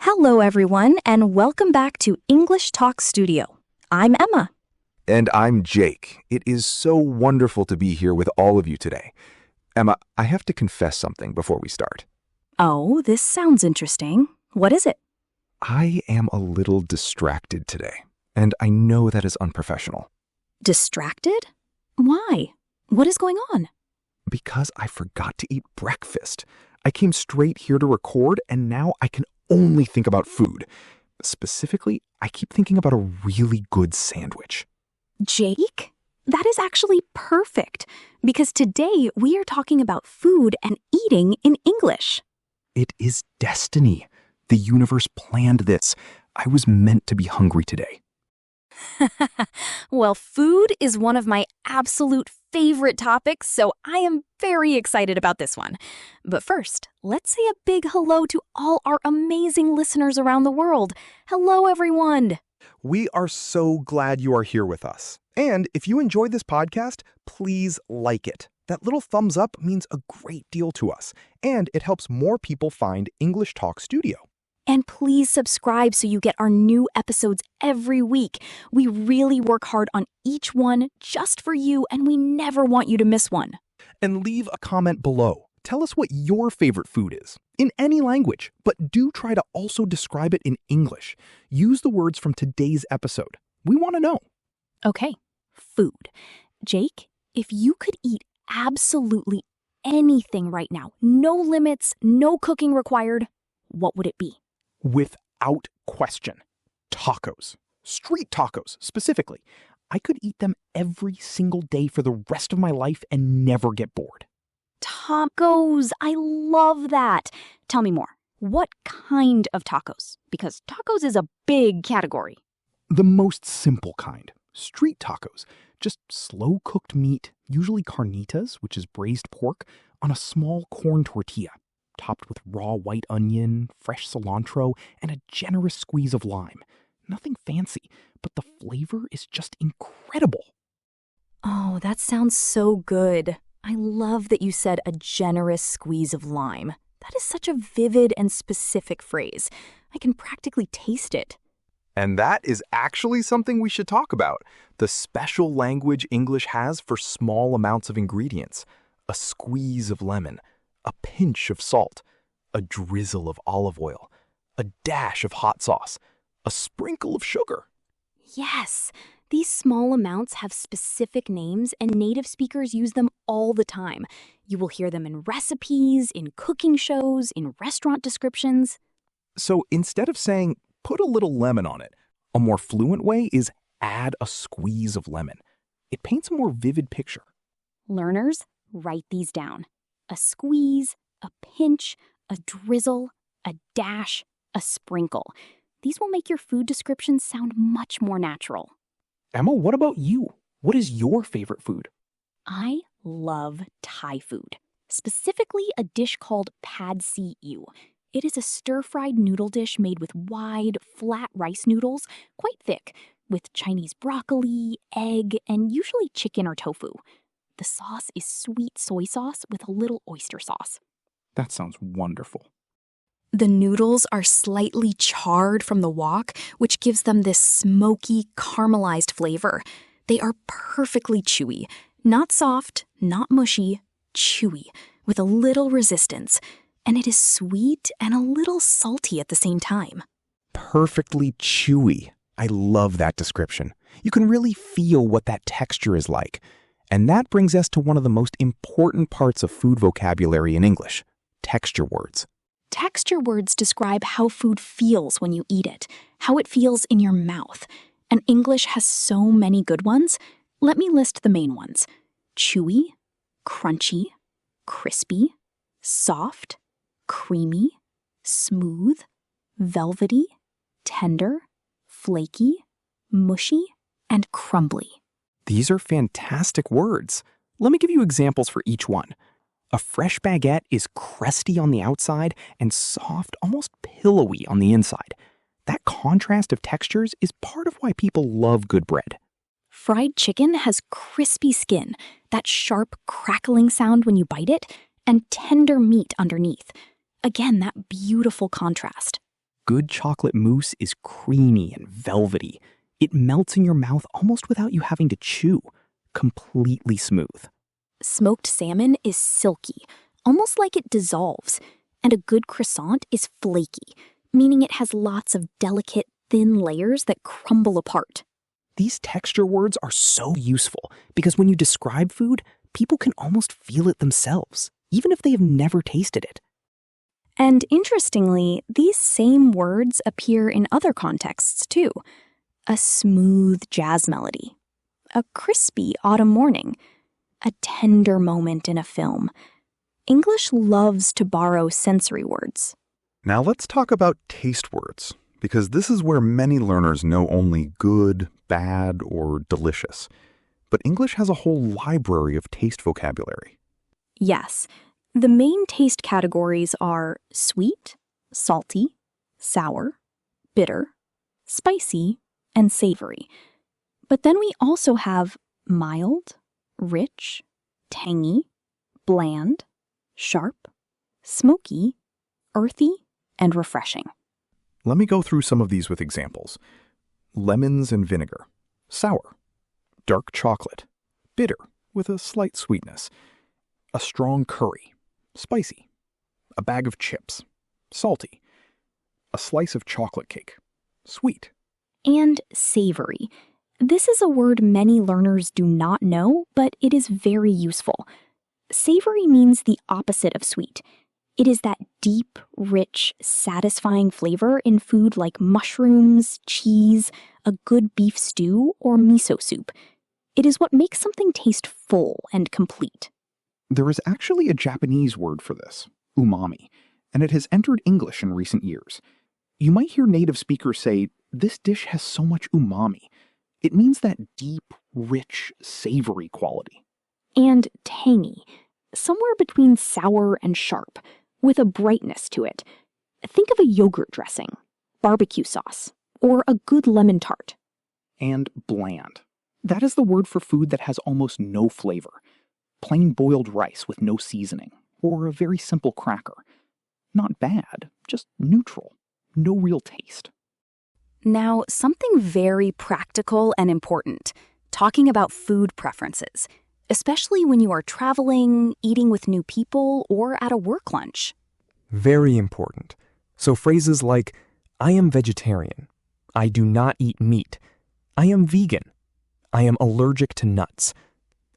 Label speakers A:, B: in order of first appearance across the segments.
A: Hello, everyone, and welcome back to English Talk Studio. I'm Emma.
B: And I'm Jake. It is so wonderful to be here with all of you today. Emma, I have to confess something before we start.
A: Oh, this sounds interesting. What is it?
B: I am a little distracted today, and I know that is unprofessional.
A: Distracted? Why? What is going on?
B: Because I forgot to eat breakfast. I came straight here to record, and now I can only think about food. Specifically, I keep thinking about a really good sandwich.
A: Jake? That is actually perfect, because today we are talking about food and eating in English.
B: It is destiny. The universe planned this. I was meant to be hungry today.
A: Well, food is one of my absolute favorite topics, so I am very excited about this one. But first, let's say a big hello to all our amazing listeners around the world. Hello, everyone.
C: We are so glad you are here with us. And if you enjoyed this podcast, please like it. That little thumbs up means a great deal to us, and it helps more people find English Talk Studio.
A: And please subscribe so you get our new episodes every week. We really work hard on each one just for you, and we never want you to miss one.
C: And leave a comment below. Tell us what your favorite food is, in any language, but do try to also describe it in English. Use the words from today's episode. We want to know.
A: Okay, food. Jake, if you could eat absolutely anything right now, no limits, no cooking required, what would it be?
C: Without question. Tacos. Street tacos, specifically. I could eat them every single day for the rest of my life and never get bored.
A: Tacos! I love that. Tell me more. What kind of tacos? Because tacos is a big category.
C: The most simple kind. Street tacos. Just slow-cooked meat, usually carnitas, which is braised pork, on a small corn tortilla, topped with raw white onion, fresh cilantro, and a generous squeeze of lime. Nothing fancy, but the flavor is just incredible.
A: Oh, that sounds so good. I love that you said a generous squeeze of lime. That is such a vivid and specific phrase. I can practically taste it.
B: And that is actually something we should talk about. The special language English has for small amounts of ingredients. A squeeze of lemon, a pinch of salt, a drizzle of olive oil, a dash of hot sauce, a sprinkle of sugar.
A: Yes, these small amounts have specific names and native speakers use them all the time. You will hear them in recipes, in cooking shows, in restaurant descriptions.
C: So instead of saying, put a little lemon on it, a more fluent way is add a squeeze of lemon. It paints a more vivid picture.
A: Learners, write these down. A squeeze, a pinch, a drizzle, a dash, a sprinkle. These will make your food descriptions sound much more natural.
C: Emma, what about you? What is your favorite food?
A: I love Thai food, specifically a dish called pad see ew. It is a stir-fried noodle dish made with wide, flat rice noodles, quite thick, with Chinese broccoli, egg, and usually chicken or tofu. The sauce is sweet soy sauce with a little oyster sauce.
C: That sounds wonderful.
A: The noodles are slightly charred from the wok, which gives them this smoky, caramelized flavor. They are perfectly chewy, not soft, not mushy, chewy, with a little resistance. And it is sweet and a little salty at the same time.
C: Perfectly chewy. I love that description. You can really feel what that texture is like. And that brings us to one of the most important parts of food vocabulary in English, texture words.
A: Texture words describe how food feels when you eat it, how it feels in your mouth. And English has so many good ones. Let me list the main ones. Chewy, crunchy, crispy, soft, creamy, smooth, velvety, tender, flaky, mushy, and crumbly.
C: These are fantastic words. Let me give you examples for each one. A fresh baguette is crusty on the outside and soft, almost pillowy on the inside. That contrast of textures is part of why people love good bread.
A: Fried chicken has crispy skin, that sharp crackling sound when you bite it, and tender meat underneath. Again, that beautiful contrast.
C: Good chocolate mousse is creamy and velvety. It melts in your mouth almost without you having to chew. Completely smooth.
A: Smoked salmon is silky, almost like it dissolves. And a good croissant is flaky, meaning it has lots of delicate, thin layers that crumble apart.
C: These texture words are so useful because when you describe food, people can almost feel it themselves, even if they have never tasted it.
A: And interestingly, these same words appear in other contexts too. A smooth jazz melody, a crispy autumn morning, a tender moment in a film. English loves to borrow sensory words.
B: Now let's talk about taste words, because this is where many learners know only good, bad, or delicious. But English has a whole library of taste vocabulary.
A: Yes, the main taste categories are sweet, salty, sour, bitter, spicy, and savory. But then we also have mild, rich, tangy, bland, sharp, smoky, earthy, and refreshing.
B: Let me go through some of these with examples. Lemons and vinegar, sour. Dark chocolate, bitter with a slight sweetness. A strong curry, spicy. A bag of chips, salty. A slice of chocolate cake, sweet.
A: And savory. This is a word many learners do not know, but it is very useful. Savory means the opposite of sweet. It is that deep, rich, satisfying flavor in food like mushrooms, cheese, a good beef stew, or miso soup. It is what makes something taste full and complete.
C: There is actually a Japanese word for this, umami, and it has entered English in recent years. You might hear native speakers say, "This dish has so much umami." It means that deep, rich, savory quality.
A: And tangy, somewhere between sour and sharp, with a brightness to it. Think of a yogurt dressing, barbecue sauce, or a good lemon tart.
C: And bland. That is the word for food that has almost no flavor. Plain boiled rice with no seasoning, or a very simple cracker. Not bad, just neutral. No real taste.
A: Now, something very practical and important, talking about food preferences, especially when you are traveling, eating with new people, or at a work lunch.
D: Very important. So phrases like, I am vegetarian, I do not eat meat, I am vegan, I am allergic to nuts,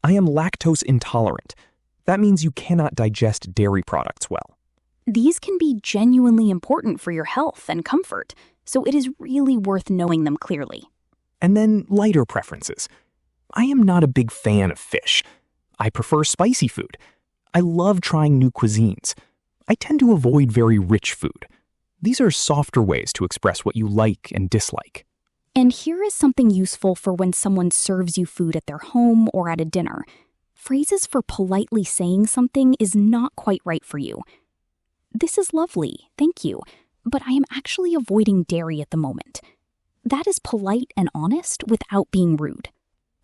D: I am lactose intolerant. That means you cannot digest dairy products well.
A: These can be genuinely important for your health and comfort, so it is really worth knowing them clearly.
D: And then lighter preferences. I am not a big fan of fish. I prefer spicy food. I love trying new cuisines. I tend to avoid very rich food. These are softer ways to express what you like and dislike.
A: And here is something useful for when someone serves you food at their home or at a dinner. Phrases for politely saying something is not quite right for you. This is lovely, thank you, but I am actually avoiding dairy at the moment. That is polite and honest without being rude.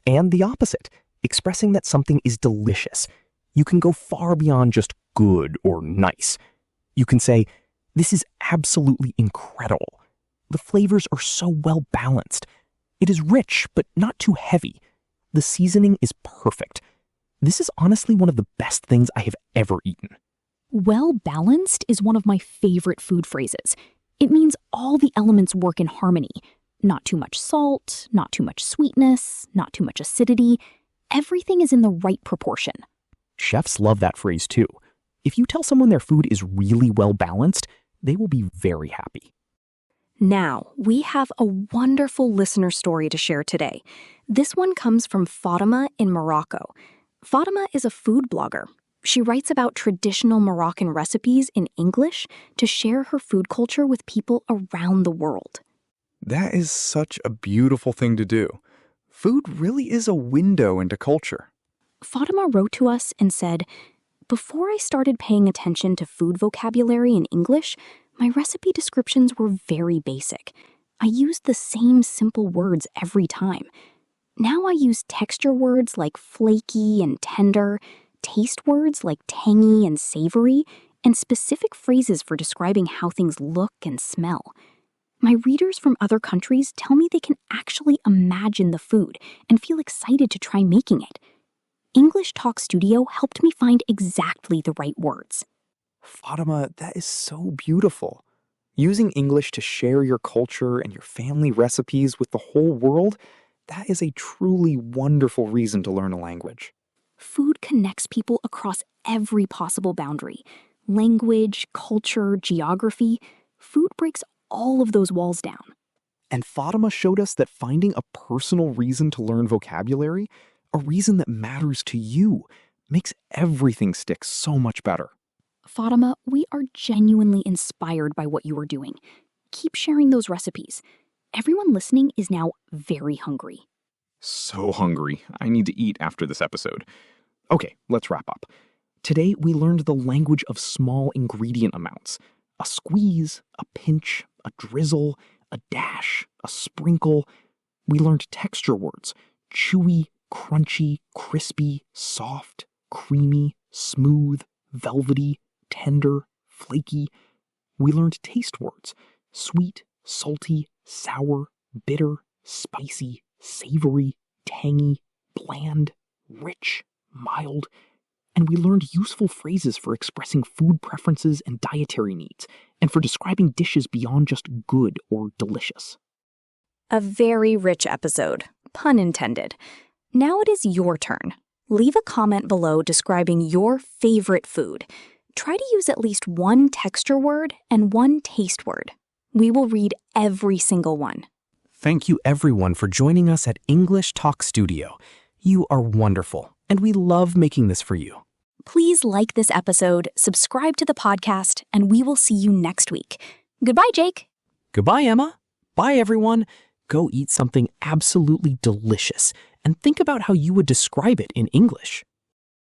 D: And the opposite, expressing that something is delicious. You can go far beyond just good or nice. You can say, this is absolutely incredible. The flavors are so well balanced. It is rich, but not too heavy. The seasoning is perfect. This is honestly one of the best things I have ever eaten.
A: Well balanced is one of my favorite food phrases. It means all the elements work in harmony. Not too much salt, not too much sweetness, not too much acidity. Everything is in the right proportion.
C: Chefs love that phrase too. If you tell someone their food is really well balanced, they will be very happy.
A: Now, we have a wonderful listener story to share today. This one comes from Fatima in Morocco. Fatima is a food blogger. She writes about traditional Moroccan recipes in English to share her food culture with people around the world.
B: That is such a beautiful thing to do. Food really is a window into culture.
A: Fatima wrote to us and said, "Before I started paying attention to food vocabulary in English, my recipe descriptions were very basic. I used the same simple words every time. Now I use texture words like flaky and tender, taste words like tangy and savory, and specific phrases for describing how things look and smell. My readers from other countries tell me they can actually imagine the food and feel excited to try making it. English Talk Studio helped me find exactly the right words.
C: Fatima, that is so beautiful. Using English to share your culture and your family recipes with the whole world, that is a truly wonderful reason to learn a language.
A: Food connects people across every possible boundary. Language, culture, geography. Food breaks all of those walls down.
C: And Fatima showed us that finding a personal reason to learn vocabulary, a reason that matters to you, makes everything stick so much better.
A: Fatima, we are genuinely inspired by what you are doing. Keep sharing those recipes. Everyone listening is now very hungry.
C: So hungry. I need to eat after this episode. Okay, let's wrap up. Today, we learned the language of small ingredient amounts. A squeeze, a pinch, a drizzle, a dash, a sprinkle. We learned texture words: chewy, crunchy, crispy, soft, creamy, smooth, velvety, tender, flaky. We learned taste words: sweet, salty, sour, bitter, spicy, savory, tangy, bland, rich, mild. And we learned useful phrases for expressing food preferences and dietary needs, and for describing dishes beyond just good or delicious.
A: A very rich episode, pun intended. Now it is your turn. Leave a comment below describing your favorite food. Try to use at least one texture word and one taste word. We will read every single one.
D: Thank you everyone for joining us at English Talk Studio. You are wonderful, and we love making this for you.
A: Please like this episode, subscribe to the podcast, and we will see you next week. Goodbye, Jake.
D: Goodbye, Emma. Bye, everyone. Go eat something absolutely delicious and think about how you would describe it in English.